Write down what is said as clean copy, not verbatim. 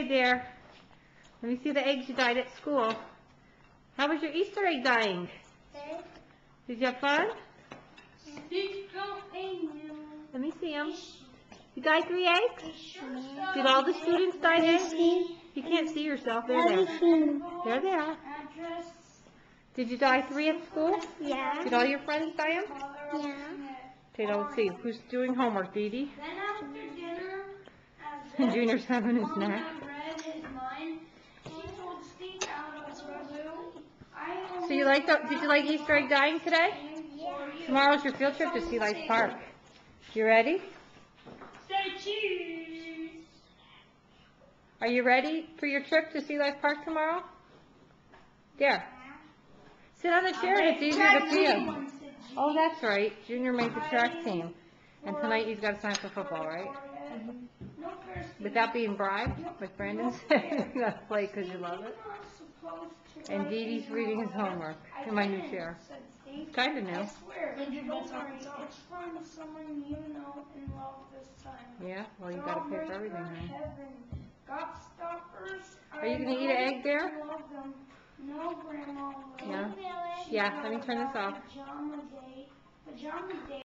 Okay, dear. Let me see the eggs you dyed at school. How was your Easter egg dyeing? Did you have fun? Let me see them. You dyed 3 eggs? Did all the students dye eggs? You can't see yourself. There they are. There they are. Did you dye 3 at school? Yeah. Did all your friends dye them? Yeah. Okay, let's see. Who's doing homework, Dee Dee? Then after dinner, And Junior's having his snack. Mom read his mind. She told Steve out of Cebu. So you like did you like Easter egg dyeing today? Tomorrow's your field trip to Sea Life Park. You ready? Say cheese. Are you ready for your trip to Sea Life Park tomorrow? There. Sit on the chair and it's easier to feel. Oh, that's right. Junior made the track team. And tonight he's got to sign for football, right? Without being bribed, like Brandon said. You got to play because you love it. And Dee Dee's reading his homework in my new chair. Kind of new. It's from someone you know and love this time. Yeah, well, you got to pay for everything, huh? Got stoppers. Are you going to eat an egg there? No, Grandma. Yeah. Yeah, let me turn this off. Pajama day.